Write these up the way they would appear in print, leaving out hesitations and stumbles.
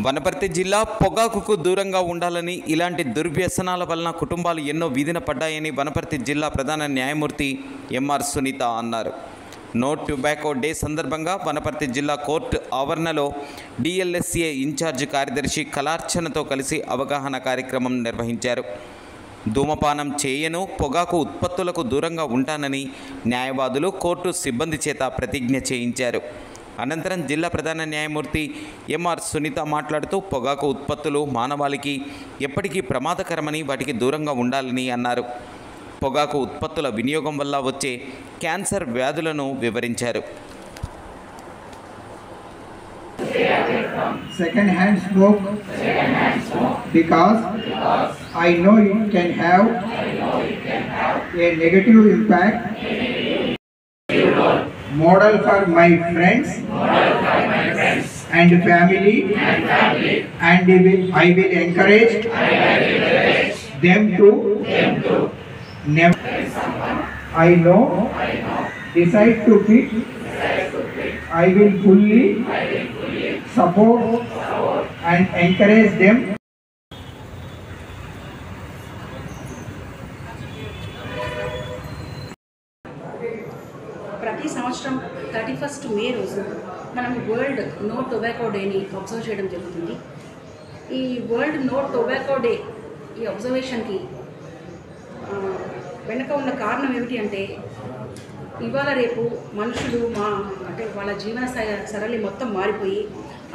వనపర్తి జిల్లా పొగాకుకు దూరంగా ఉండాలని, ఇలాంటి దుర్వ్యసనాల వలన కుటుంబాలు ఎన్నో వీధిన పడ్డాయని వనపర్తి జిల్లా ప్రధాన న్యాయమూర్తి ఎంఆర్ సునీత అన్నారు. నో టొబాకో డే సందర్భంగా వనపర్తి జిల్లా కోర్టు ఆవరణలో డిఎల్ఎస్ఏ ఇన్ఛార్జ్ కార్యదర్శి కళార్చనతో కలిసి అవగాహన కార్యక్రమం నిర్వహించారు. ధూమపానం చేయను, పొగాకు ఉత్పత్తులకు దూరంగా ఉంటానని న్యాయవాదులు కోర్టు సిబ్బంది చేత ప్రతిజ్ఞ చేయించారు. అనంతరం జిల్లా ప్రధాన న్యాయమూర్తి ఎంఆర్ సునీత మాట్లాడుతూ పొగాకు ఉత్పత్తులు మానవాళికి ఎప్పటికీ ప్రమాదకరమని, వాటికి దూరంగా ఉండాలని అన్నారు. పొగాకు ఉత్పత్తుల వినియోగం వల్ల వచ్చే క్యాన్సర్ వ్యాధులను వివరించారు. Second hand smoke because I know it can have a negative impact. Model for my friends and family, and I will encourage them to never. I know, decide to quit. I will fully support and encourage them. ప్రతి సంవత్సరం 31st మే రోజు మనం world no tobacco డేని observe చేయడం జరుగుతుంది. ఈ world no tobacco day ఈ అబ్జర్వేషన్కి వెనుక ఉన్న కారణం ఏమిటి అంటే, ఇవాళ రేపు మనుషులు అంటే వాళ్ళ జీవన సరళి మొత్తం మారిపోయి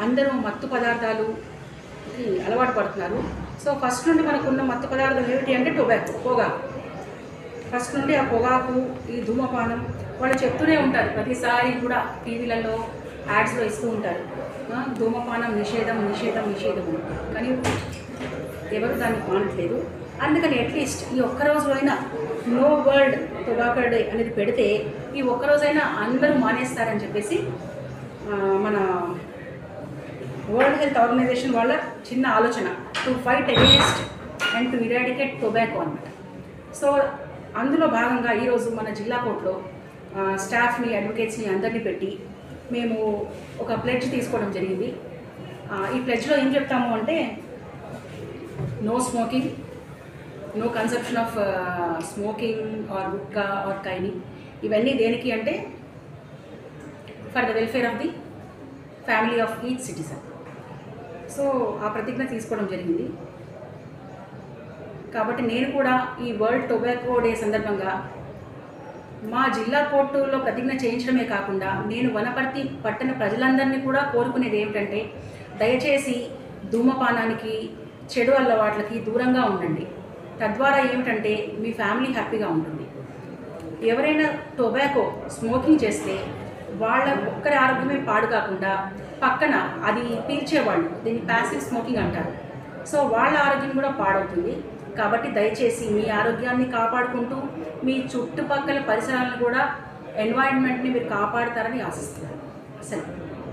అందరూ మత్తు పదార్థాలుకి అలవాటు పడుతున్నారు. సో ఫస్ట్ నుండి మనకున్న మత్తు పదార్థం ఏమిటి అంటే టొబాకో, పొగాకు. ఫస్ట్ నుండి ఆ పొగాకు, ఈ ధూమపానం వాళ్ళు చెప్తూనే ఉంటారు. ప్రతిసారి కూడా టీవీలలో యాడ్స్లో ఇస్తూ ఉంటారు, ధూమపానం నిషేధం నిషేధం నిషేధం. కానీ ఎవరు దాన్ని మానట్లేదు. అందుకని అట్లీస్ట్ ఈ ఒక్కరోజు అయినా నో వరల్డ్ టొబాకో డే అనేది పెడితే ఈ ఒక్కరోజైనా అందరూ మానేస్తారని చెప్పేసి మన వరల్డ్ హెల్త్ ఆర్గనైజేషన్ వాళ్ళ చిన్న ఆలోచన, to fight against and to eradicate tobacco అన్నమాట. సో అందులో భాగంగా ఈరోజు మన జిల్లా కోర్టులో స్టాఫ్ని, అడ్వకేట్స్ని అందరినీ పెట్టి మేము ఒక ప్లెడ్జ్ తీసుకోవడం జరిగింది. ఈ ప్లెడ్జ్లో ఏం చెప్తాము అంటే, no smoking, no conception of smoking or gutka or కైనింగ్. ఇవన్నీ దేనికి అంటే for the welfare of the family of each citizen. So ఆ ప్రతిజ్ఞ తీసుకోవడం జరిగింది. కాబట్టి నేను కూడా ఈ వరల్డ్ టొబాకో డే సందర్భంగా మా జిల్లా కోర్టులో ప్రతిజ్ఞ చేయించడమే కాకుండా నేను వనపర్తి పట్టణ ప్రజలందరినీ కూడా కోరుకునేది ఏమిటంటే, దయచేసి ధూమపానానికి, చెడు అలవాట్లకి దూరంగా ఉండండి. తద్వారా ఏమిటంటే మీ ఫ్యామిలీ హ్యాపీగా ఉంటుంది. ఎవరైనా టొబాకో స్మోకింగ్ చేస్తే వాళ్ళ ఒక్కరి ఆరోగ్యమే పాడు కాకుండా పక్కన అది పీల్చేవాళ్ళు, దీన్ని ప్యాసివ్ స్మోకింగ్ అంటారు. సో వాళ్ళ ఆరోగ్యం కూడా పాడవుతుంది. కాబట్టి దయచేసి మీ ఆరోగ్యాన్ని కాపాడుకుంటూ మీ చుట్టుపక్కల పరిసరాలను కూడా, ఎన్వైరన్మెంట్ని మీరు కాపాడుతారని ఆశిస్తున్నాను. సరే.